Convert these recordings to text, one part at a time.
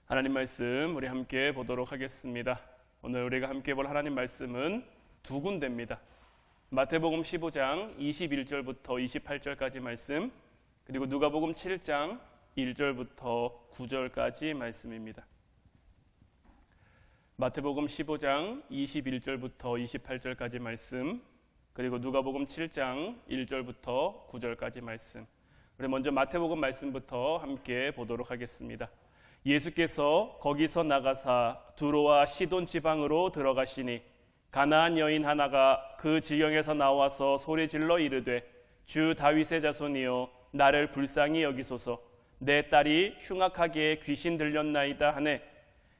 하나님 말씀 우리 함께 보도록 하겠습니다. 오늘 우리가 함께 볼 하나님 말씀은 두 군데입니다. 마태복음 15장 21절부터 28절까지 말씀, 그리고 누가복음 7장 1절부터 9절까지 말씀입니다. 마태복음 15장 21절부터 28절까지 말씀, 그리고 누가복음 7장 1절부터 9절까지 말씀. 우리 먼저 마태복음 말씀부터 함께 보도록 하겠습니다. 예수께서 거기서 나가사 두로와 시돈 지방으로 들어가시니 가나안 여인 하나가 그 지경에서 나와서 소리질러 이르되 주 다윗의 자손이여 나를 불쌍히 여기소서, 내 딸이 흉악하게 귀신 들렸나이다 하네.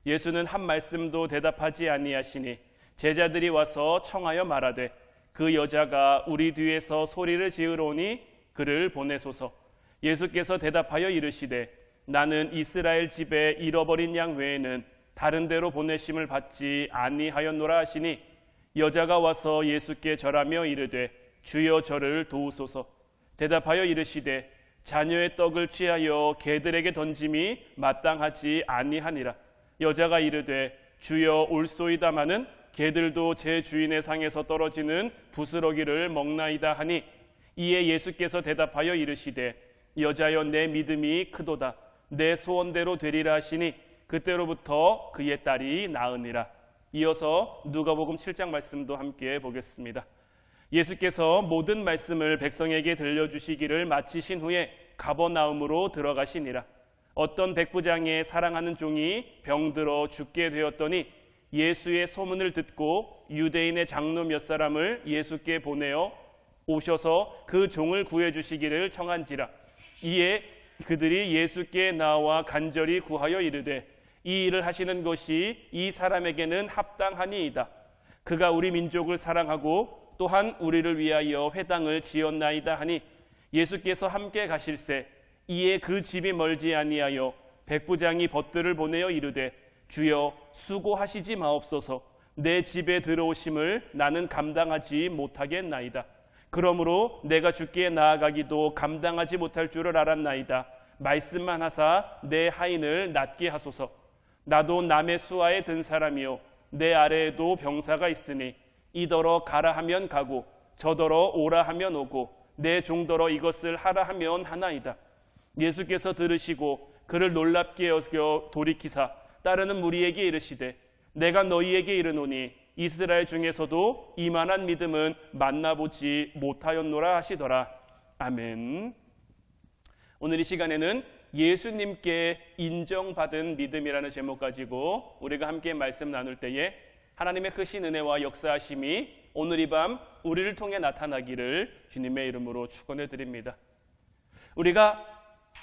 예수는 한 말씀도 대답하지 아니하시니 제자들이 와서 청하여 말하되 그 여자가 우리 뒤에서 소리를 지으러오니 그를 보내소서. 예수께서 대답하여 이르시되 나는 이스라엘 집에 잃어버린 양 외에는 다른 데로 보내심을 받지 아니하였노라 하시니 여자가 와서 예수께 절하며 이르되 주여 저를 도우소서. 대답하여 이르시되 자녀의 떡을 취하여 개들에게 던짐이 마땅하지 아니하니라. 여자가 이르되 주여 올소이다마는 개들도 제 주인의 상에서 떨어지는 부스러기를 먹나이다 하니 이에 예수께서 대답하여 이르시되 여자여 내 믿음이 크도다, 내 소원대로 되리라 하시니 그때로부터 그의 딸이 나으니라. 이어서 누가복음 7장 말씀도 함께 보겠습니다. 예수께서 모든 말씀을 백성에게 들려주시기를 마치신 후에 가버나움으로 들어가시니라. 어떤 백부장의 사랑하는 종이 병들어 죽게 되었더니 예수의 소문을 듣고 유대인의 장로 몇 사람을 예수께 보내어 오셔서 그 종을 구해주시기를 청한지라. 이에 그들이 예수께 나와 간절히 구하여 이르되 이 일을 하시는 것이 이 사람에게는 합당하니이다. 그가 우리 민족을 사랑하고 또한 우리를 위하여 회당을 지었나이다 하니 예수께서 함께 가실새 이에 그 집이 멀지 아니하여 백부장이 벗들을 보내어 이르되 주여 수고하시지 마옵소서, 내 집에 들어오심을 나는 감당하지 못하겠나이다. 그러므로 내가 주께 나아가기도 감당하지 못할 줄을 알았나이다. 말씀만 하사 내 하인을 낫게 하소서. 나도 남의 수하에 든 사람이요 내 아래에도 병사가 있으니 이더러 가라 하면 가고 저더러 오라 하면 오고 내 종더러 이것을 하라 하면 하나이다. 예수께서 들으시고 그를 놀랍게 여겨 돌이키사 따르는 무리에게 이르시되 내가 너희에게 이르노니 이스라엘 중에서도 이만한 믿음은 만나보지 못하였노라 하시더라. 아멘. 오늘 이 시간에는 예수님께 인정받은 믿음이라는 제목 가지고 우리가 함께 말씀 나눌 때에 하나님의 크신 은혜와 역사하심이 오늘 이 밤 우리를 통해 나타나기를 주님의 이름으로 축원해 드립니다. 우리가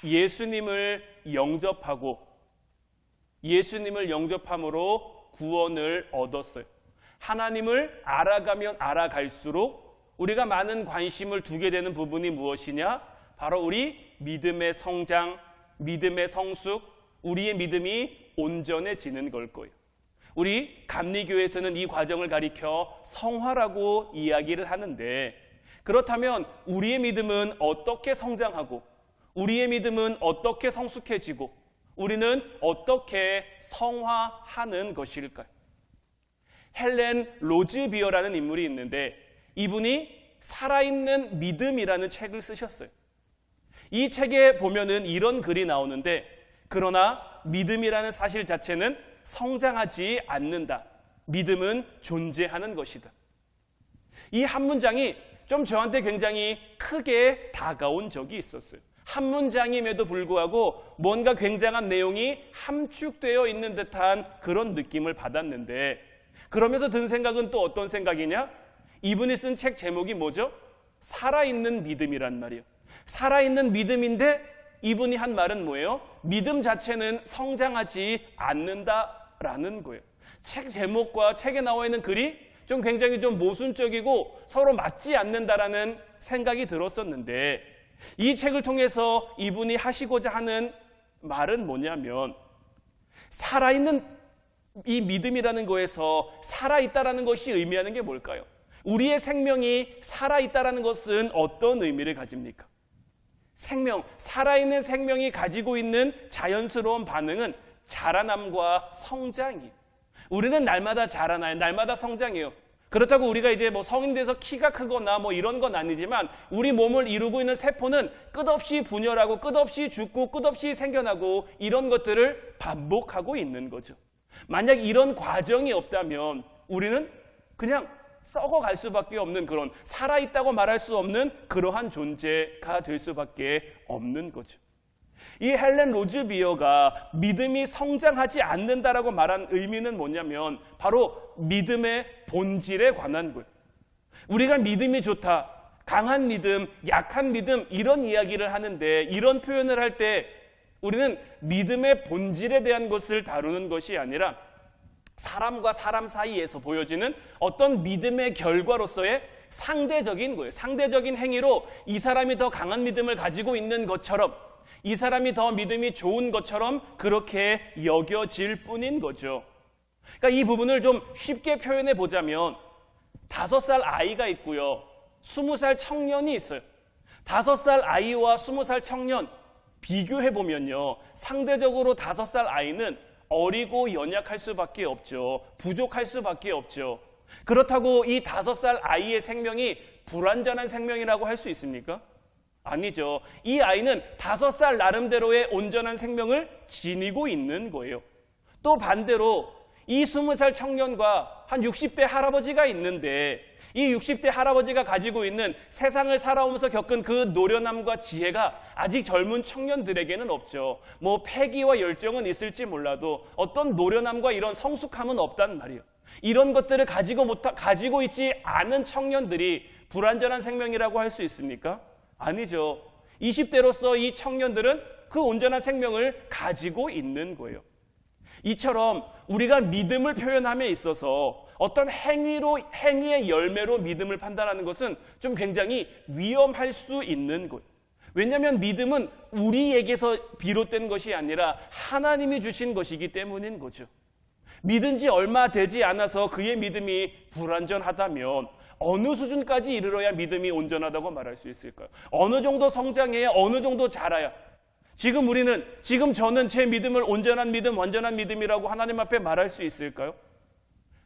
예수님을 영접하고 예수님을 영접함으로 구원을 얻었어요. 하나님을 알아가면 알아갈수록 우리가 많은 관심을 두게 되는 부분이 무엇이냐? 바로 우리 믿음의 성장, 믿음의 성숙, 우리의 믿음이 온전해지는 걸 거예요. 우리 감리교회에서는 이 과정을 가리켜 성화라고 이야기를 하는데, 그렇다면 우리의 믿음은 어떻게 성장하고 우리의 믿음은 어떻게 성숙해지고 우리는 어떻게 성화하는 것일까요? 헬렌 로즈비어라는 인물이 있는데 이분이 살아있는 믿음이라는 책을 쓰셨어요. 이 책에 보면은 이런 글이 나오는데, 그러나 믿음이라는 사실 자체는 성장하지 않는다. 믿음은 존재하는 것이다. 이 한 문장이 좀 저한테 굉장히 크게 다가온 적이 있었어요. 한 문장임에도 불구하고 뭔가 굉장한 내용이 함축되어 있는 듯한 그런 느낌을 받았는데, 그러면서 든 생각은 또 어떤 생각이냐? 이분이 쓴 책 제목이 뭐죠? 살아있는 믿음이란 말이에요. 살아있는 믿음인데 이분이 한 말은 뭐예요? 믿음 자체는 성장하지 않는다라는 거예요. 책 제목과 책에 나와 있는 글이 좀 굉장히 좀 모순적이고 서로 맞지 않는다라는 생각이 들었었는데, 이 책을 통해서 이분이 하시고자 하는 말은 뭐냐면, 살아있는 이 믿음이라는 거에서 살아있다라는 것이 의미하는 게 뭘까요? 우리의 생명이 살아있다라는 것은 어떤 의미를 가집니까? 생명, 살아있는 생명이 가지고 있는 자연스러운 반응은 자라남과 성장이에요. 우리는 날마다 자라나요. 날마다 성장해요. 그렇다고 우리가 이제 뭐 성인 돼서 키가 크거나 뭐 이런 건 아니지만 우리 몸을 이루고 있는 세포는 끝없이 분열하고 끝없이 죽고 끝없이 생겨나고 이런 것들을 반복하고 있는 거죠. 만약 이런 과정이 없다면 우리는 그냥 썩어갈 수밖에 없는 그런, 살아있다고 말할 수 없는 그러한 존재가 될 수밖에 없는 거죠. 이 헬렌 로즈비어가 믿음이 성장하지 않는다라고 말한 의미는 뭐냐면 바로 믿음의 본질에 관한 거예요. 우리가 믿음이 좋다, 강한 믿음, 약한 믿음 이런 이야기를 하는데, 이런 표현을 할 때 우리는 믿음의 본질에 대한 것을 다루는 것이 아니라 사람과 사람 사이에서 보여지는 어떤 믿음의 결과로서의 상대적인 거예요. 상대적인 행위로 이 사람이 더 강한 믿음을 가지고 있는 것처럼, 이 사람이 더 믿음이 좋은 것처럼 그렇게 여겨질 뿐인 거죠. 그러니까 이 부분을 좀 쉽게 표현해 보자면 5살 아이가 있고요, 20살 청년이 있어요. 5살 아이와 20살 청년 비교해 보면요, 상대적으로 5살 아이는 어리고 연약할 수밖에 없죠. 부족할 수밖에 없죠. 그렇다고 이 5살 아이의 생명이 불완전한 생명이라고 할 수 있습니까? 아니죠. 이 아이는 5살 나름대로의 온전한 생명을 지니고 있는 거예요. 또 반대로 이 20살 청년과 한 60대 할아버지가 있는데, 이 60대 할아버지가 가지고 있는 세상을 살아오면서 겪은 그 노련함과 지혜가 아직 젊은 청년들에게는 없죠. 뭐 패기와 열정은 있을지 몰라도 어떤 노련함과 이런 성숙함은 없단 말이에요. 이런 것들을 가지고 있지 않은 청년들이 불완전한 생명이라고 할 수 있습니까? 아니죠. 20대로서 이 청년들은 그 온전한 생명을 가지고 있는 거예요. 이처럼 우리가 믿음을 표현함에 있어서 어떤 행위의 열매로 믿음을 판단하는 것은 좀 굉장히 위험할 수 있는 거예요. 왜냐하면 믿음은 우리에게서 비롯된 것이 아니라 하나님이 주신 것이기 때문인 거죠. 믿은 지 얼마 되지 않아서 그의 믿음이 불완전하다면 어느 수준까지 이르러야 믿음이 온전하다고 말할 수 있을까요? 어느 정도 성장해야, 어느 정도 자라야? 지금 저는 제 믿음을 온전한 믿음, 완전한 믿음이라고 하나님 앞에 말할 수 있을까요?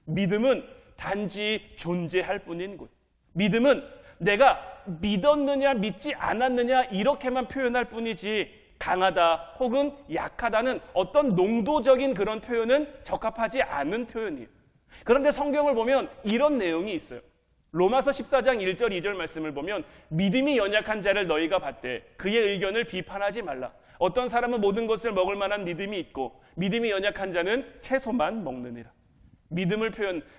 믿음은 단지 존재할 뿐인 거예요. 믿음은 내가 믿었느냐 믿지 않았느냐 이렇게만 표현할 뿐이지 강하다 혹은 약하다는 어떤 농도적인 그런 표현은 적합하지 않은 표현이에요. 그런데 성경을 보면 이런 내용이 있어요. 로마서 14장 1절 2절 말씀을 보면 믿음이 연약한 자를 너희가 봤되 그의 의견을 비판하지 말라. 어떤 사람은 모든 것을 먹을 만한 믿음이 있고 믿음이 연약한 자는 채소만 먹느니라.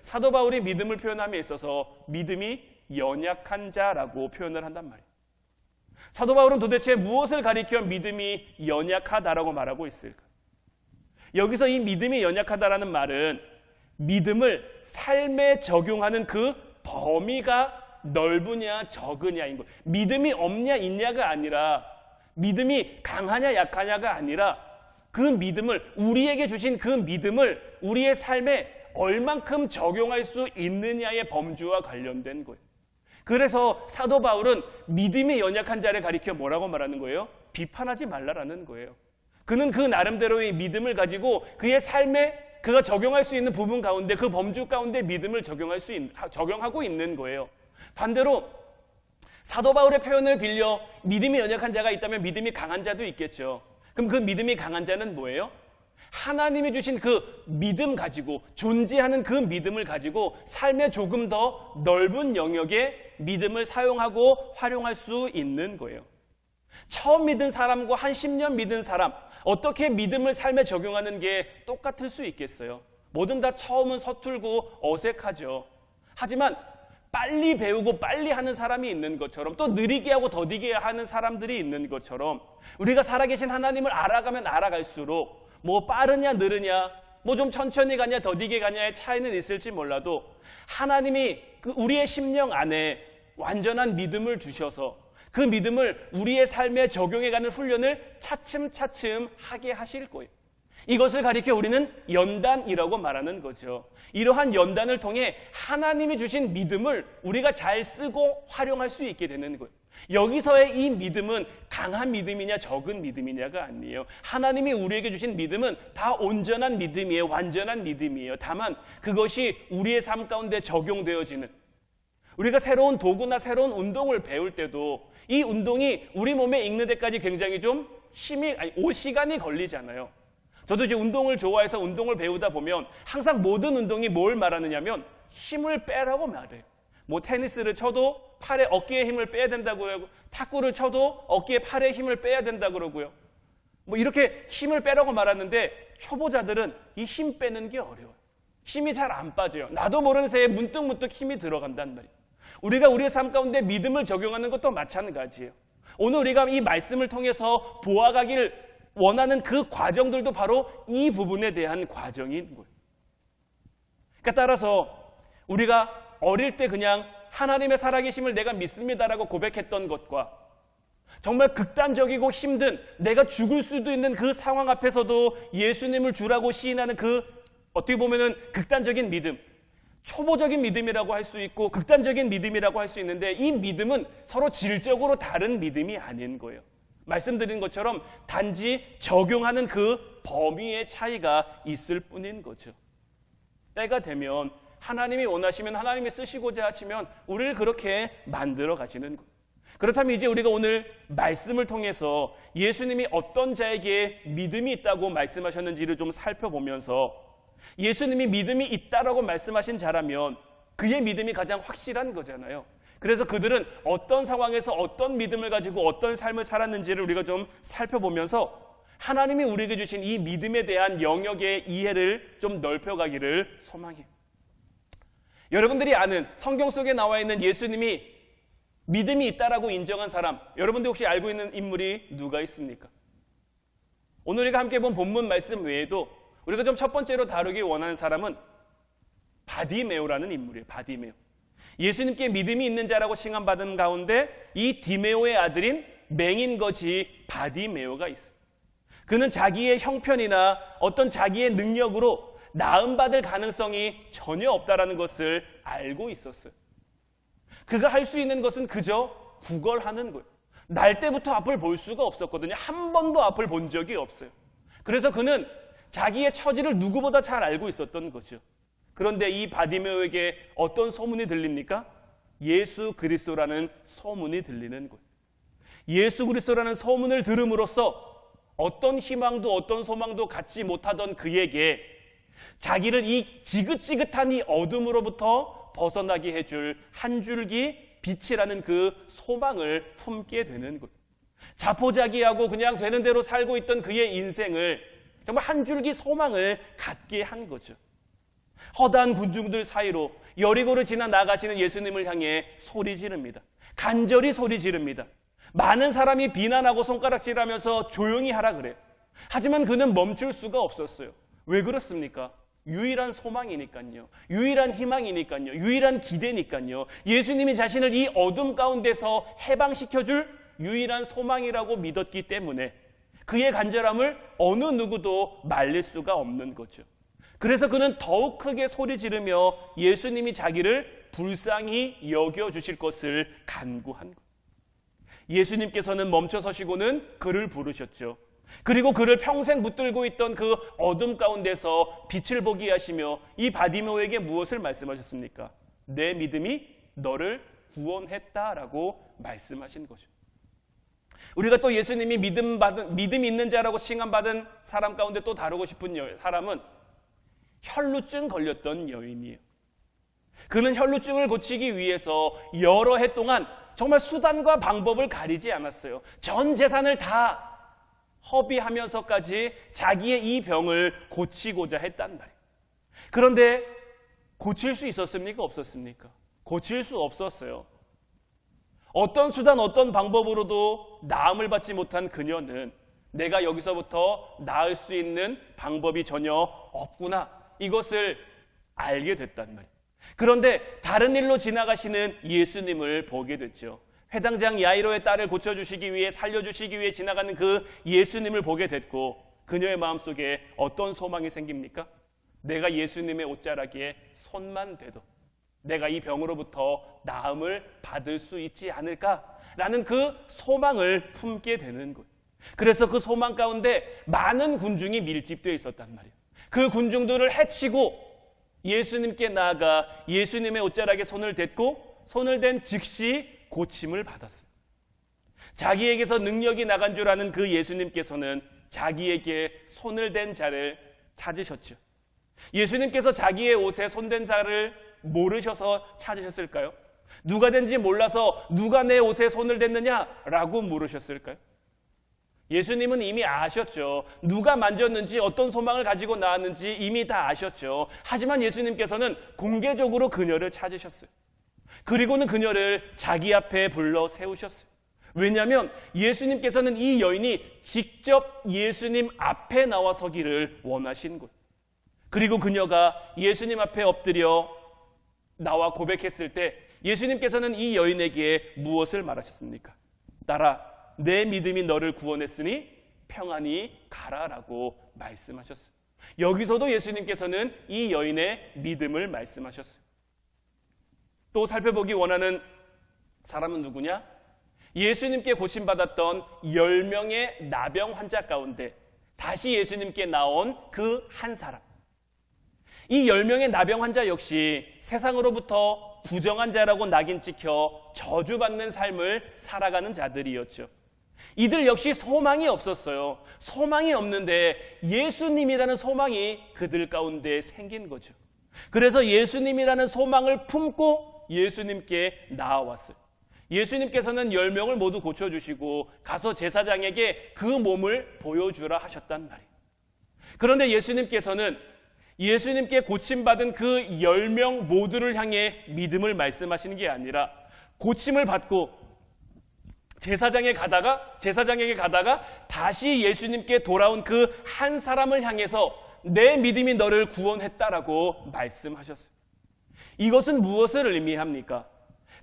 사도 바울이 믿음을 표현함에 있어서 믿음이 연약한 자라고 표현을 한단 말이에요. 사도 바울은 도대체 무엇을 가리켜 믿음이 연약하다라고 말하고 있을까? 여기서 이 믿음이 연약하다라는 말은 믿음을 삶에 적용하는 그 범위가 넓으냐 적으냐인 거예요. 믿음이 없냐 있냐가 아니라, 믿음이 강하냐 약하냐가 아니라 그 믿음을, 우리에게 주신 그 믿음을 우리의 삶에 얼만큼 적용할 수 있느냐의 범주와 관련된 거예요. 그래서 사도 바울은 믿음이 연약한 자를 가리켜 뭐라고 말하는 거예요? 비판하지 말라라는 거예요. 그는 그 나름대로의 믿음을 가지고 그의 삶에 그가 적용할 수 있는 부분 가운데, 그 범주 가운데 믿음을 적용하고 있는 거예요. 반대로 사도 바울의 표현을 빌려 믿음이 연약한 자가 있다면 믿음이 강한 자도 있겠죠. 그럼 그 믿음이 강한 자는 뭐예요? 하나님이 주신 그 믿음 가지고, 존재하는 그 믿음을 가지고 삶의 조금 더 넓은 영역의 믿음을 사용하고 활용할 수 있는 거예요. 처음 믿은 사람과 한 10년 믿은 사람, 어떻게 믿음을 삶에 적용하는 게 똑같을 수 있겠어요? 뭐든 다 처음은 서툴고 어색하죠. 하지만 빨리 배우고 빨리 하는 사람이 있는 것처럼, 또 느리게 하고 더디게 하는 사람들이 있는 것처럼, 우리가 살아계신 하나님을 알아가면 알아갈수록 뭐 빠르냐 느르냐, 뭐 좀 천천히 가냐 더디게 가냐의 차이는 있을지 몰라도 하나님이 우리의 심령 안에 완전한 믿음을 주셔서 그 믿음을 우리의 삶에 적용해가는 훈련을 차츰차츰 하게 하실 거예요. 이것을 가리켜 우리는 연단이라고 말하는 거죠. 이러한 연단을 통해 하나님이 주신 믿음을 우리가 잘 쓰고 활용할 수 있게 되는 거예요. 여기서의 이 믿음은 강한 믿음이냐 적은 믿음이냐가 아니에요. 하나님이 우리에게 주신 믿음은 다 온전한 믿음이에요. 완전한 믿음이에요. 다만 그것이 우리의 삶 가운데 적용되어지는, 우리가 새로운 도구나 새로운 운동을 배울 때도 이 운동이 우리 몸에 익는 데까지 굉장히 좀 시간이 걸리잖아요. 저도 이제 운동을 좋아해서 운동을 배우다 보면 항상 모든 운동이 뭘 말하느냐면 힘을 빼라고 말해요. 뭐 테니스를 쳐도 팔에 어깨에 힘을 빼야 된다고 그러고, 탁구를 쳐도 어깨에 팔에 힘을 빼야 된다고 그러고요. 뭐 이렇게 힘을 빼라고 말하는데 초보자들은 이 힘 빼는 게 어려워요. 힘이 잘 안 빠져요. 나도 모르는 새에 문득문득 힘이 들어간단 말이에요. 우리가 우리의 삶 가운데 믿음을 적용하는 것도 마찬가지예요. 오늘 우리가 이 말씀을 통해서 보아가길 원하는 그 과정들도 바로 이 부분에 대한 과정인 거예요. 그러니까 따라서 우리가 어릴 때 그냥 하나님의 살아계심을 내가 믿습니다라고 고백했던 것과 정말 극단적이고 힘든, 내가 죽을 수도 있는 그 상황 앞에서도 예수님을 주라고 시인하는 그 어떻게 보면은 극단적인 믿음, 초보적인 믿음이라고 할 수 있고 극단적인 믿음이라고 할 수 있는데, 이 믿음은 서로 질적으로 다른 믿음이 아닌 거예요. 말씀드린 것처럼 단지 적용하는 그 범위의 차이가 있을 뿐인 거죠. 때가 되면 하나님이 원하시면, 하나님이 쓰시고자 하시면 우리를 그렇게 만들어 가시는 거예요. 그렇다면 이제 우리가 오늘 말씀을 통해서 예수님이 어떤 자에게 믿음이 있다고 말씀하셨는지를 좀 살펴보면서, 예수님이 믿음이 있다라고 말씀하신 자라면 그의 믿음이 가장 확실한 거잖아요. 그래서 그들은 어떤 상황에서 어떤 믿음을 가지고 어떤 삶을 살았는지를 우리가 좀 살펴보면서 하나님이 우리에게 주신 이 믿음에 대한 영역의 이해를 좀 넓혀가기를 소망해요. 여러분들이 아는 성경 속에 나와 있는 예수님이 믿음이 있다라고 인정한 사람, 여러분들 혹시 알고 있는 인물이 누가 있습니까? 오늘 우리가 함께 본 본문 말씀 외에도 우리가 좀 첫 번째로 다루기 원하는 사람은 바디메오라는 인물이에요. 바디메오. 예수님께 믿음이 있는 자라고 칭함받은 가운데 이 디메오의 아들인 맹인거지 바디메오가 있어요. 그는 자기의 형편이나 어떤 자기의 능력으로 나음받을 가능성이 전혀 없다라는 것을 알고 있었어요. 그가 할 수 있는 것은 그저 구걸하는 거예요. 날 때부터 앞을 볼 수가 없었거든요. 한 번도 앞을 본 적이 없어요. 그래서 그는 자기의 처지를 누구보다 잘 알고 있었던 거죠. 그런데 이 바디메오에게 어떤 소문이 들립니까? 예수 그리스도라는 소문이 들리는 거예요. 예수 그리스도라는 소문을 들음으로써 어떤 희망도 어떤 소망도 갖지 못하던 그에게 자기를 이 지긋지긋한 이 어둠으로부터 벗어나게 해줄 한 줄기 빛이라는 그 소망을 품게 되는 거예요. 자포자기하고 그냥 되는 대로 살고 있던 그의 인생을 정말 한 줄기 소망을 갖게 한 거죠. 허다한 군중들 사이로 여리고를 지나 나가시는 예수님을 향해 소리 지릅니다. 간절히 소리 지릅니다. 많은 사람이 비난하고 손가락질하면서 조용히 하라 그래요. 하지만 그는 멈출 수가 없었어요. 왜 그렇습니까? 유일한 소망이니까요. 유일한 희망이니까요. 유일한 기대니까요. 예수님이 자신을 이 어둠 가운데서 해방시켜줄 유일한 소망이라고 믿었기 때문에 그의 간절함을 어느 누구도 말릴 수가 없는 거죠. 그래서 그는 더욱 크게 소리 지르며 예수님이 자기를 불쌍히 여겨주실 것을 간구한 거예요. 예수님께서는 멈춰 서시고는 그를 부르셨죠. 그리고 그를 평생 붙들고 있던 그 어둠 가운데서 빛을 보게 하시며 이 바디메오에게 무엇을 말씀하셨습니까? 내 믿음이 너를 구원했다라고 말씀하신 거죠. 우리가 또 예수님이 믿음 있는 자라고 칭함받은 사람 가운데 또 다루고 싶은 사람은 혈루증 걸렸던 여인이에요. 그는 혈루증을 고치기 위해서 여러 해 동안 정말 수단과 방법을 가리지 않았어요. 전 재산을 다 허비하면서까지 자기의 이 병을 고치고자 했단 말이에요. 그런데 고칠 수 있었습니까? 없었습니까? 고칠 수 없었어요. 어떤 수단, 어떤 방법으로도 나음을 받지 못한 그녀는 내가 여기서부터 나을 수 있는 방법이 전혀 없구나, 이것을 알게 됐단 말이에요. 그런데 다른 일로 지나가시는 예수님을 보게 됐죠. 회당장 야이로의 딸을 고쳐주시기 위해, 살려주시기 위해 지나가는 그 예수님을 보게 됐고, 그녀의 마음속에 어떤 소망이 생깁니까? 내가 예수님의 옷자락에 손만 대도 내가 이 병으로부터 나음을 받을 수 있지 않을까? 라는 그 소망을 품게 되는 거예요. 그래서 그 소망 가운데 많은 군중이 밀집되어 있었단 말이에요. 그 군중들을 해치고 예수님께 나아가 예수님의 옷자락에 손을 댔고 손을 댄 즉시 고침을 받았어요. 자기에게서 능력이 나간 줄 아는 그 예수님께서는 자기에게 손을 댄 자를 찾으셨죠. 예수님께서 자기의 옷에 손댄 자를 모르셔서 찾으셨을까요? 누가 된지 몰라서 누가 내 옷에 손을 댔느냐라고 물으셨을까요? 예수님은 이미 아셨죠. 누가 만졌는지 어떤 소망을 가지고 나왔는지 이미 다 아셨죠. 하지만 예수님께서는 공개적으로 그녀를 찾으셨어요. 그리고는 그녀를 자기 앞에 불러 세우셨어요. 왜냐하면 예수님께서는 이 여인이 직접 예수님 앞에 나와 서기를 원하신 거예요. 그리고 그녀가 예수님 앞에 엎드려 나와 고백했을 때 예수님께서는 이 여인에게 무엇을 말하셨습니까? 딸아, 내 믿음이 너를 구원했으니 평안히 가라라고 말씀하셨어요. 여기서도 예수님께서는 이 여인의 믿음을 말씀하셨어요. 또 살펴보기 원하는 사람은 누구냐? 예수님께 고침받았던 10명의 나병 환자 가운데 다시 예수님께 나온 그 한 사람. 이 10명의 나병 환자 역시 세상으로부터 부정한 자라고 낙인 찍혀 저주받는 삶을 살아가는 자들이었죠. 이들 역시 소망이 없었어요. 소망이 없는데 예수님이라는 소망이 그들 가운데 생긴 거죠. 그래서 예수님이라는 소망을 품고 예수님께 나아왔어요. 예수님께서는 10명을 모두 고쳐주시고 가서 제사장에게 그 몸을 보여주라 하셨단 말이에요. 그런데 예수님께서는 예수님께 고침받은 그 10명 모두를 향해 믿음을 말씀하시는 게 아니라 고침을 받고 제사장에게 가다가 다시 예수님께 돌아온 그 한 사람을 향해서 내 믿음이 너를 구원했다라고 말씀하셨어요. 이것은 무엇을 의미합니까?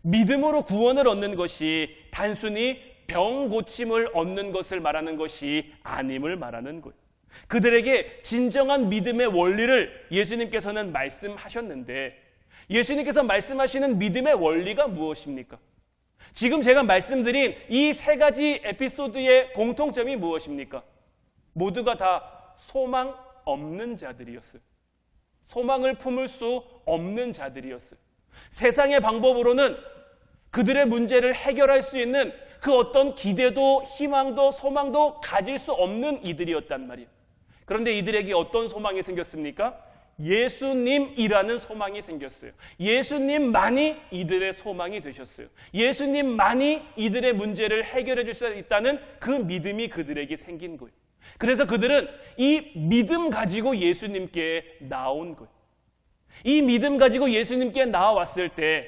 믿음으로 구원을 얻는 것이 단순히 병 고침을 얻는 것을 말하는 것이 아님을 말하는 거예요. 그들에게 진정한 믿음의 원리를 예수님께서는 말씀하셨는데 예수님께서 말씀하시는 믿음의 원리가 무엇입니까? 지금 제가 말씀드린 이 세 가지 에피소드의 공통점이 무엇입니까? 모두가 다 소망 없는 자들이었어요. 소망을 품을 수 없는 자들이었어요. 세상의 방법으로는 그들의 문제를 해결할 수 있는 그 어떤 기대도 희망도 소망도 가질 수 없는 이들이었단 말이에요. 그런데 이들에게 어떤 소망이 생겼습니까? 예수님이라는 소망이 생겼어요. 예수님만이 이들의 소망이 되셨어요. 예수님만이 이들의 문제를 해결해 줄 수 있다는 그 믿음이 그들에게 생긴 거예요. 그래서 그들은 이 믿음 가지고 예수님께 나온 거예요. 이 믿음 가지고 예수님께 나와왔을 때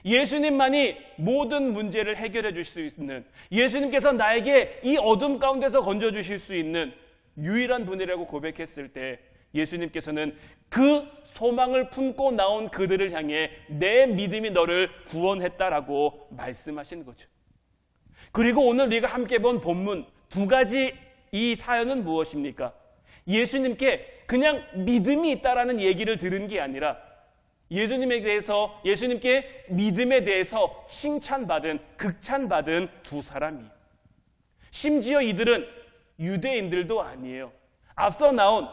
예수님만이 모든 문제를 해결해 줄 수 있는, 예수님께서 나에게 이 어둠 가운데서 건져주실 수 있는 유일한 분이라고 고백했을 때 예수님께서는 그 소망을 품고 나온 그들을 향해 내 믿음이 너를 구원했다라고 말씀하신 거죠. 그리고 오늘 우리가 함께 본 본문 두 가지 이 사연은 무엇입니까? 예수님께 그냥 믿음이 있다라는 얘기를 들은 게 아니라 예수님께 믿음에 대해서 칭찬받은, 극찬받은 두 사람이에요. 심지어 이들은 유대인들도 아니에요. 앞서 나온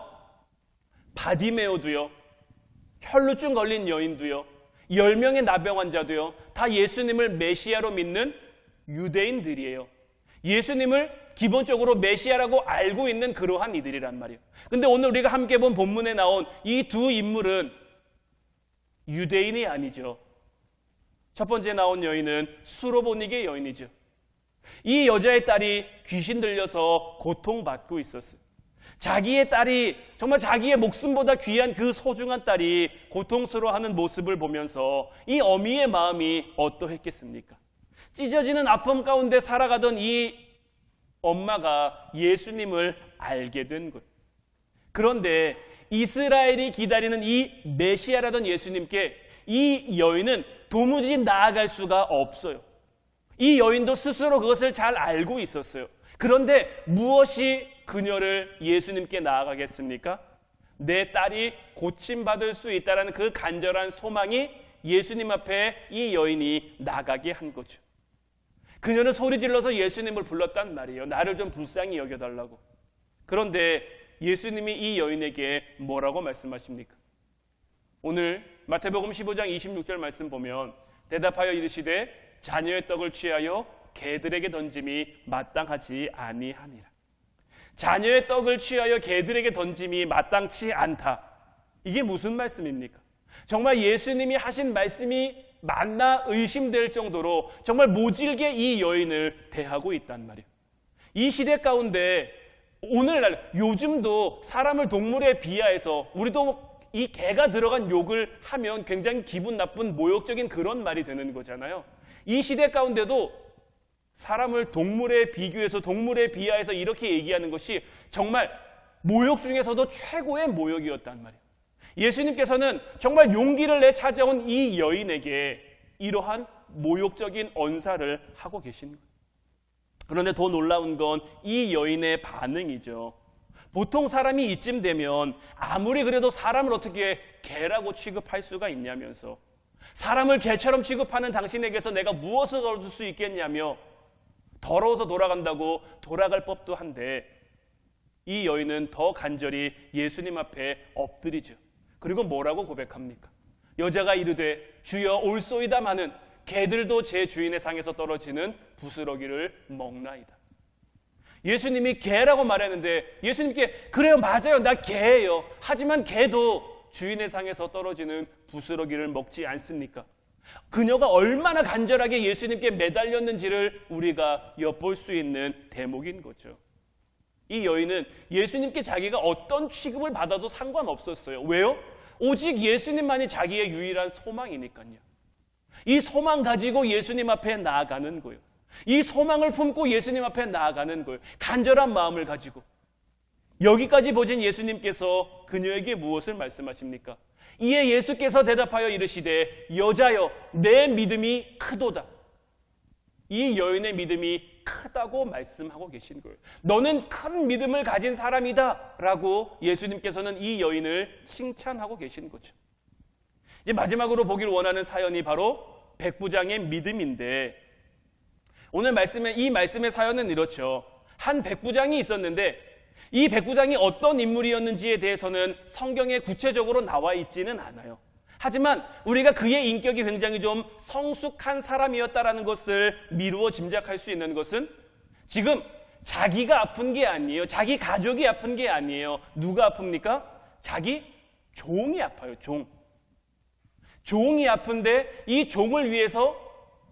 바디메오도요, 혈루증 걸린 여인도요, 10명의 나병 환자도요, 다 예수님을 메시아로 믿는 유대인들이에요. 예수님을 기본적으로 메시아라고 알고 있는 그러한 이들이란 말이에요. 근데 오늘 우리가 함께 본 본문에 나온 이 두 인물은 유대인이 아니죠. 첫 번째 나온 여인은 수로보니게 여인이죠. 이 여자의 딸이 귀신 들려서 고통받고 있었어요. 자기의 딸이, 정말 자기의 목숨보다 귀한 그 소중한 딸이 고통스러워하는 모습을 보면서 이 어미의 마음이 어떠했겠습니까? 찢어지는 아픔 가운데 살아가던 이 엄마가 예수님을 알게 된 거예요. 그런데 이스라엘이 기다리는 이 메시아라던 예수님께 이 여인은 도무지 나아갈 수가 없어요. 이 여인도 스스로 그것을 잘 알고 있었어요. 그런데 무엇이 그녀를 예수님께 나아가겠습니까? 내 딸이 고침받을 수 있다는 그 간절한 소망이 예수님 앞에 이 여인이 나가게 한 거죠. 그녀는 소리질러서 예수님을 불렀단 말이에요. 나를 좀 불쌍히 여겨달라고. 그런데 예수님이 이 여인에게 뭐라고 말씀하십니까? 오늘 마태복음 15장 26절 말씀 보면 대답하여 이르시되 자녀의 떡을 취하여 개들에게 던짐이 마땅하지 아니하니라. 자녀의 떡을 취하여 개들에게 던짐이 마땅치 않다. 이게 무슨 말씀입니까? 정말 예수님이 하신 말씀이 맞나 의심될 정도로 정말 모질게 이 여인을 대하고 있단 말이에요. 이 시대 가운데 오늘날 요즘도 사람을 동물에 비하해서 우리도 이 개가 들어간 욕을 하면 굉장히 기분 나쁜 모욕적인 그런 말이 되는 거잖아요. 이 시대 가운데도 사람을 동물에 비교해서 동물에 비하해서 이렇게 얘기하는 것이 정말 모욕 중에서도 최고의 모욕이었단 말이에요. 예수님께서는 정말 용기를 내 찾아온 이 여인에게 이러한 모욕적인 언사를 하고 계신 거예요. 그런데 더 놀라운 건 이 여인의 반응이죠. 보통 사람이 이쯤 되면 아무리 그래도 사람을 어떻게 개라고 취급할 수가 있냐면서, 사람을 개처럼 취급하는 당신에게서 내가 무엇을 얻을 수 있겠냐며 더러워서 돌아간다고 돌아갈 법도 한데, 이 여인은 더 간절히 예수님 앞에 엎드리죠. 그리고 뭐라고 고백합니까? 여자가 이르되 주여 올소이다마는 개들도 제 주인의 상에서 떨어지는 부스러기를 먹나이다. 예수님이 개라고 말했는데 예수님께 그래요, 맞아요, 나 개예요. 하지만 개도 주인의 상에서 떨어지는 부스러기를 먹지 않습니까? 그녀가 얼마나 간절하게 예수님께 매달렸는지를 우리가 엿볼 수 있는 대목인 거죠. 이 여인은 예수님께 자기가 어떤 취급을 받아도 상관없었어요. 왜요? 오직 예수님만이 자기의 유일한 소망이니까요. 이 소망 가지고 예수님 앞에 나아가는 거예요. 이 소망을 품고 예수님 앞에 나아가는 거예요. 간절한 마음을 가지고. 여기까지 보신 예수님께서 그녀에게 무엇을 말씀하십니까? 이에 예수께서 대답하여 이르시되 여자여 내 믿음이 크도다. 이 여인의 믿음이 크다고 말씀하고 계신 거예요. 너는 큰 믿음을 가진 사람이다 라고 예수님께서는 이 여인을 칭찬하고 계신 거죠. 이제 마지막으로 보길 원하는 사연이 바로 백부장의 믿음인데, 오늘 이 말씀의 사연은 이렇죠. 한 백부장이 있었는데 이 백부장이 어떤 인물이었는지에 대해서는 성경에 구체적으로 나와 있지는 않아요. 하지만 우리가 그의 인격이 굉장히 좀 성숙한 사람이었다라는 것을 미루어 짐작할 수 있는 것은, 지금 자기가 아픈 게 아니에요. 자기 가족이 아픈 게 아니에요. 누가 아픕니까? 자기 종이 아파요. 종이 아픈데 이 종을 위해서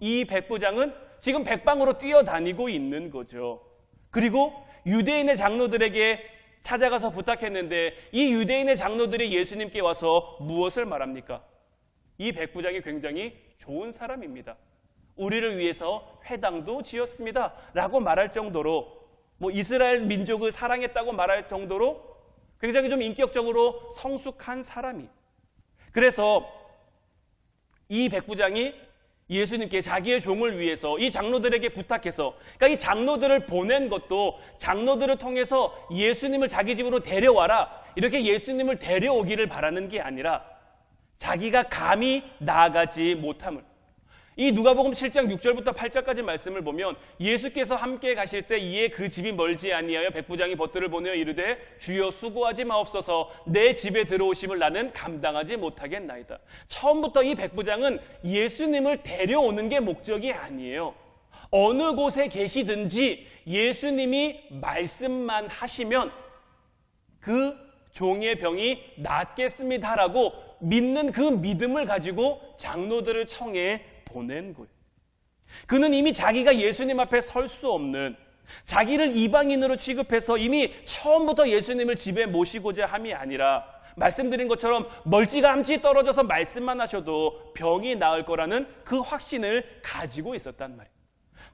이 백부장은 지금 백방으로 뛰어다니고 있는 거죠. 그리고 유대인의 장로들에게 찾아가서 부탁했는데 이 유대인의 장로들이 예수님께 와서 무엇을 말합니까? 이 백부장이 굉장히 좋은 사람입니다. 우리를 위해서 회당도 지었습니다 라고 말할 정도로, 이스라엘 민족을 사랑했다고 말할 정도로 굉장히 좀 인격적으로 성숙한 사람이. 그래서 이 백부장이 예수님께 자기의 종을 위해서 이 장로들에게 부탁해서, 그러니까 이 장로들을 보낸 것도 장로들을 통해서 예수님을 자기 집으로 데려와라, 이렇게 예수님을 데려오기를 바라는 게 아니라 자기가 감히 나아가지 못함을, 이 누가복음 7장 6절부터 8절까지 말씀을 보면 예수께서 함께 가실 때 이에 그 집이 멀지 아니하여 백부장이 벗들을 보내어 이르되 주여 수고하지 마옵소서 내 집에 들어오심을 나는 감당하지 못하겠나이다. 처음부터 이 백부장은 예수님을 데려오는 게 목적이 아니에요. 어느 곳에 계시든지 예수님이 말씀만 하시면 그 종의 병이 낫겠습니다라고 믿는 그 믿음을 가지고 장로들을 청해 보낸 거예요. 그는 이미 자기가 예수님 앞에 설 수 없는, 자기를 이방인으로 취급해서 이미 처음부터 예수님을 집에 모시고자 함이 아니라, 말씀드린 것처럼 멀찌감치 떨어져서 말씀만 하셔도 병이 나을 거라는 그 확신을 가지고 있었단 말이에요.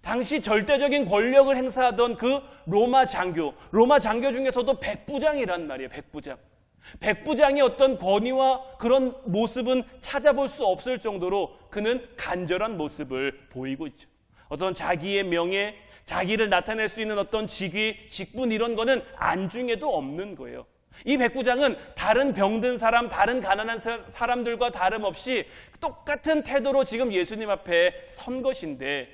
당시 절대적인 권력을 행사하던 그 로마 장교 중에서도 백부장이란 말이에요. 백부장의 어떤 권위와 그런 모습은 찾아볼 수 없을 정도로 그는 간절한 모습을 보이고 있죠. 어떤 자기의 명예, 자기를 나타낼 수 있는 어떤 직위, 직분 이런 거는 안중에도 없는 거예요. 이 백부장은 다른 병든 사람, 다른 가난한 사람들과 다름없이 똑같은 태도로 지금 예수님 앞에 선 것인데,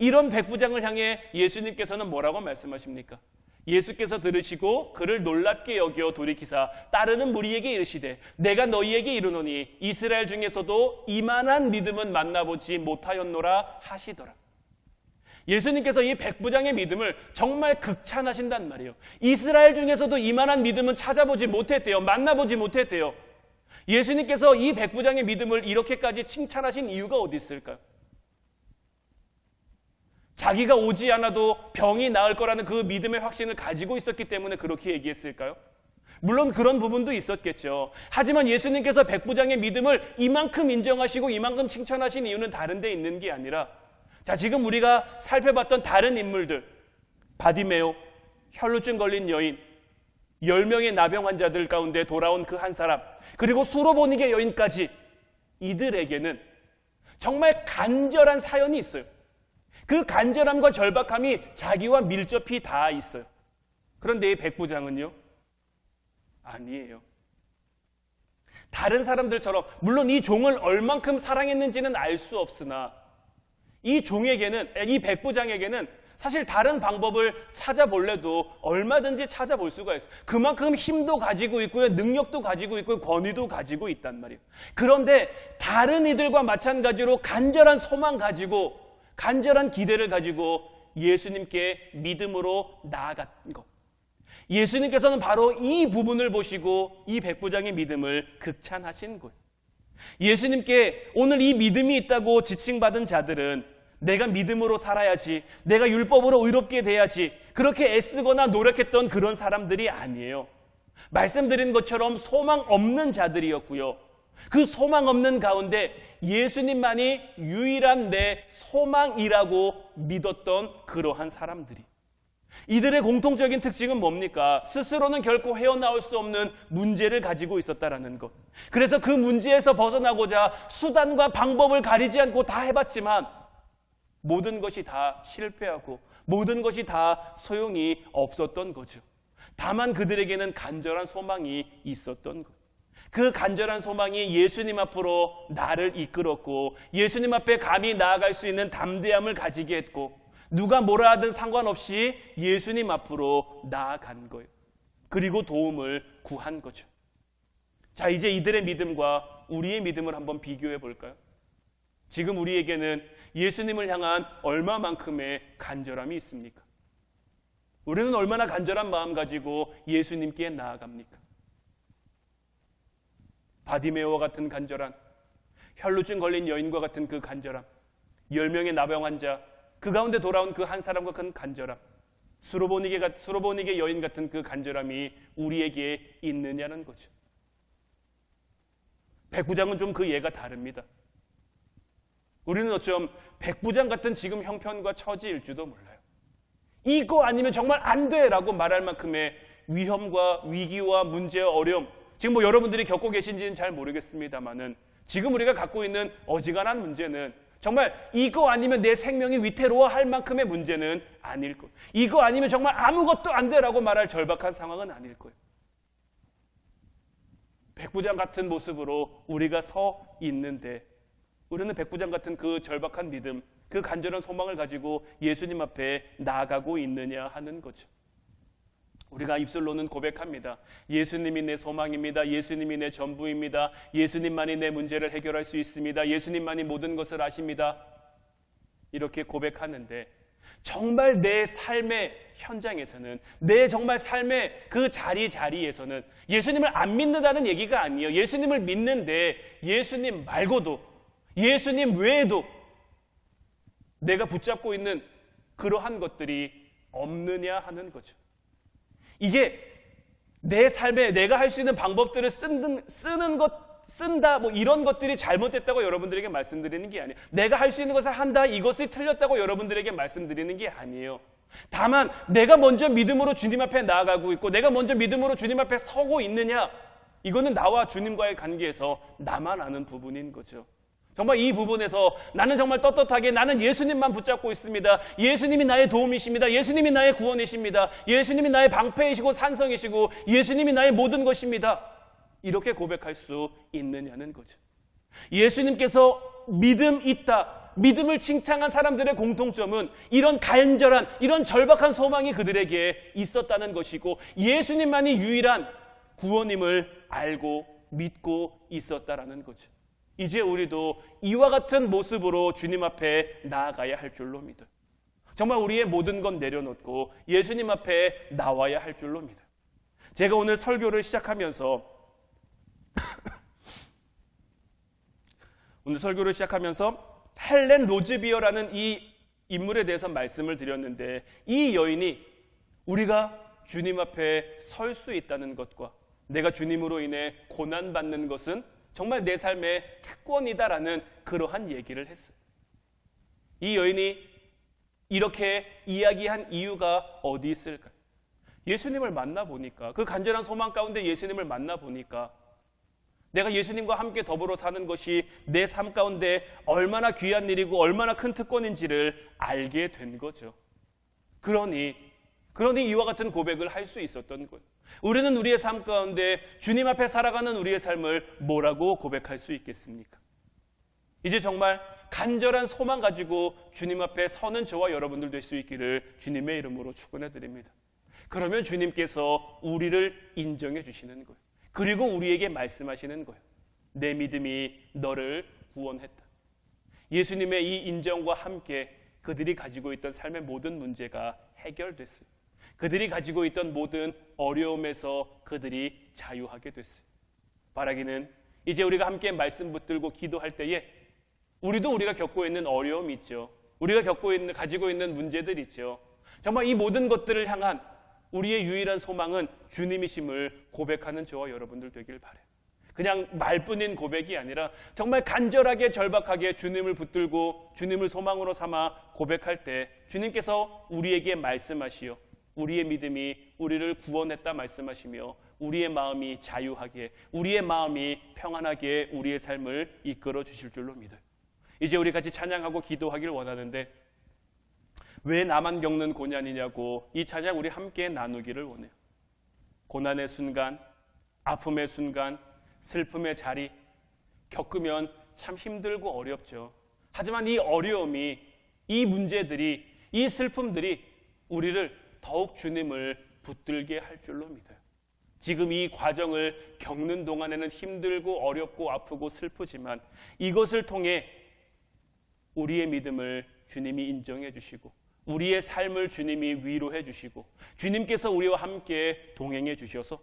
이런 백부장을 향해 예수님께서는 뭐라고 말씀하십니까? 예수께서 들으시고 그를 놀랍게 여겨 돌이키사 따르는 무리에게 이르시되 내가 너희에게 이르노니 이스라엘 중에서도 이만한 믿음은 만나보지 못하였노라 하시더라. 예수님께서 이 백부장의 믿음을 정말 극찬하신단 말이에요. 이스라엘 중에서도 이만한 믿음은 찾아보지 못했대요. 만나보지 못했대요. 예수님께서 이 백부장의 믿음을 이렇게까지 칭찬하신 이유가 어디 있을까요? 자기가 오지 않아도 병이 나을 거라는 그 믿음의 확신을 가지고 있었기 때문에 그렇게 얘기했을까요? 물론 그런 부분도 있었겠죠. 하지만 예수님께서 백부장의 믿음을 이만큼 인정하시고 이만큼 칭찬하신 이유는 다른 데 있는 게 아니라, 자, 지금 우리가 살펴봤던 다른 인물들, 바디메오, 혈루증 걸린 여인, 10명의 나병 환자들 가운데 돌아온 그 한 사람, 그리고 수로보니게 여인까지, 이들에게는 정말 간절한 사연이 있어요. 그 간절함과 절박함이 자기와 밀접히 닿아 있어요. 그런데 이 백부장은요? 아니에요. 다른 사람들처럼 물론 이 종을 얼만큼 사랑했는지는 알 수 없으나 이 종에게는, 이 백부장에게는 사실 다른 방법을 찾아볼래도 얼마든지 찾아볼 수가 있어요. 그만큼 힘도 가지고 있고요, 능력도 가지고 있고 권위도 가지고 있단 말이에요. 그런데 다른 이들과 마찬가지로 간절한 소망 가지고, 간절한 기대를 가지고 예수님께 믿음으로 나아간 것. 예수님께서는 바로 이 부분을 보시고 이 백부장의 믿음을 극찬하신 거예요. 예수님께 오늘 이 믿음이 있다고 지칭받은 자들은 내가 믿음으로 살아야지, 내가 율법으로 의롭게 돼야지, 그렇게 애쓰거나 노력했던 그런 사람들이 아니에요. 말씀드린 것처럼 소망 없는 자들이었고요. 그 소망 없는 가운데 예수님만이 유일한 내 소망이라고 믿었던 그러한 사람들이, 이들의 공통적인 특징은 뭡니까? 스스로는 결코 헤어나올 수 없는 문제를 가지고 있었다라는 것. 그래서 그 문제에서 벗어나고자 수단과 방법을 가리지 않고 다 해봤지만 모든 것이 다 실패하고 모든 것이 다 소용이 없었던 거죠. 다만 그들에게는 간절한 소망이 있었던 것. 그 간절한 소망이 예수님 앞으로 나를 이끌었고 예수님 앞에 감히 나아갈 수 있는 담대함을 가지게 했고 누가 뭐라 하든 상관없이 예수님 앞으로 나아간 거예요. 그리고 도움을 구한 거죠. 자, 이제 이들의 믿음과 우리의 믿음을 한번 비교해 볼까요? 지금 우리에게는 예수님을 향한 얼마만큼의 간절함이 있습니까? 우리는 얼마나 간절한 마음 가지고 예수님께 나아갑니까? 바디메오와 같은 간절함, 혈루증 걸린 여인과 같은 그 간절함, 10명의 나병 환자, 그 가운데 돌아온 그 한 사람과 같은 간절함, 수로보니게 여인 같은 그 간절함이 우리에게 있느냐는 거죠. 백부장은 좀 그 예가 다릅니다. 우리는 어쩜 백부장 같은 지금 형편과 처지일지도 몰라요. 이거 아니면 정말 안 돼라고 말할 만큼의 위험과 위기와 문제와 어려움, 지금 여러분들이 겪고 계신지는 잘 모르겠습니다만은 지금 우리가 갖고 있는 어지간한 문제는 정말 이거 아니면 내 생명이 위태로워할 만큼의 문제는 아닐 거예요. 이거 아니면 정말 아무것도 안 돼라고 말할 절박한 상황은 아닐 거예요. 백부장 같은 모습으로 우리가 서 있는데 우리는 백부장 같은 그 절박한 믿음, 그 간절한 소망을 가지고 예수님 앞에 나아가고 있느냐 하는 거죠. 우리가 입술로는 고백합니다. 예수님이 내 소망입니다. 예수님이 내 전부입니다. 예수님만이 내 문제를 해결할 수 있습니다. 예수님만이 모든 것을 아십니다. 이렇게 고백하는데 정말 내 삶의 현장에서는, 내 정말 삶의 그 자리에서는 예수님을 안 믿는다는 얘기가 아니에요. 예수님을 믿는데 예수님 말고도, 예수님 외에도 내가 붙잡고 있는 그러한 것들이 없느냐 하는 거죠. 이게 내 삶에 내가 할 수 있는 방법들을 쓴다 이런 것들이 잘못됐다고 여러분들에게 말씀드리는 게 아니에요. 내가 할 수 있는 것을 한다, 이것이 틀렸다고 여러분들에게 말씀드리는 게 아니에요. 다만 내가 먼저 믿음으로 주님 앞에 나아가고 있고 내가 먼저 믿음으로 주님 앞에 서고 있느냐, 이거는 나와 주님과의 관계에서 나만 아는 부분인 거죠. 정말 이 부분에서 나는 정말 떳떳하게 나는 예수님만 붙잡고 있습니다. 예수님이 나의 도움이십니다. 예수님이 나의 구원이십니다. 예수님이 나의 방패이시고 산성이시고 예수님이 나의 모든 것입니다. 이렇게 고백할 수 있느냐는 거죠. 예수님께서 믿음 있다, 믿음을 칭찬한 사람들의 공통점은 이런 간절한, 이런 절박한 소망이 그들에게 있었다는 것이고 예수님만이 유일한 구원임을 알고 믿고 있었다라는 거죠. 이제 우리도 이와 같은 모습으로 주님 앞에 나아가야 할 줄로 믿어요. 정말 우리의 모든 것 내려놓고 예수님 앞에 나와야 할 줄로 믿어요. 제가 오늘 설교를 시작하면서 헬렌 로즈비어라는 이 인물에 대해서 말씀을 드렸는데 이 여인이 우리가 주님 앞에 설 수 있다는 것과 내가 주님으로 인해 고난받는 것은 정말 내 삶의 특권이다라는 그러한 얘기를 했어요. 이 여인이 이렇게 이야기한 이유가 어디 있을까요? 예수님을 만나보니까, 그 간절한 소망 가운데 예수님을 만나보니까 내가 예수님과 함께 더불어 사는 것이 내 삶 가운데 얼마나 귀한 일이고 얼마나 큰 특권인지를 알게 된 거죠. 그러니 이와 같은 고백을 할 수 있었던 거예요. 우리는 우리의 삶 가운데 주님 앞에 살아가는 우리의 삶을 뭐라고 고백할 수 있겠습니까? 이제 정말 간절한 소망 가지고 주님 앞에 서는 저와 여러분들 될 수 있기를 주님의 이름으로 축원해 드립니다. 그러면 주님께서 우리를 인정해 주시는 거예요. 그리고 우리에게 말씀하시는 거예요. 내 믿음이 너를 구원했다. 예수님의 이 인정과 함께 그들이 가지고 있던 삶의 모든 문제가 해결됐어요. 그들이 가지고 있던 모든 어려움에서 그들이 자유하게 됐어요. 바라기는 이제 우리가 함께 말씀 붙들고 기도할 때에 우리도 우리가 겪고 있는 어려움이 있죠. 우리가 가지고 있는 문제들이 있죠. 정말 이 모든 것들을 향한 우리의 유일한 소망은 주님이심을 고백하는 저와 여러분들 되길 바라요. 그냥 말뿐인 고백이 아니라 정말 간절하게 절박하게 주님을 붙들고 주님을 소망으로 삼아 고백할 때 주님께서 우리에게 말씀하시어 우리의 믿음이 우리를 구원했다 말씀하시며 우리의 마음이 자유하게, 우리의 마음이 평안하게 우리의 삶을 이끌어 주실 줄로 믿어요. 이제 우리 같이 찬양하고 기도하길 원하는데 왜 나만 겪는 고난이냐고 이 찬양 우리 함께 나누기를 원해요. 고난의 순간, 아픔의 순간, 슬픔의 자리 겪으면 참 힘들고 어렵죠. 하지만 이 어려움이, 이 문제들이, 이 슬픔들이 우리를 더욱 주님을 붙들게 할 줄로 믿어요. 지금 이 과정을 겪는 동안에는 힘들고 어렵고 아프고 슬프지만 이것을 통해 우리의 믿음을 주님이 인정해 주시고 우리의 삶을 주님이 위로해 주시고 주님께서 우리와 함께 동행해 주셔서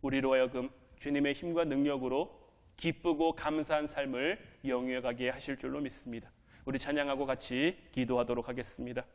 우리로 하여금 주님의 힘과 능력으로 기쁘고 감사한 삶을 영위해 가게 하실 줄로 믿습니다. 우리 찬양하고 같이 기도하도록 하겠습니다.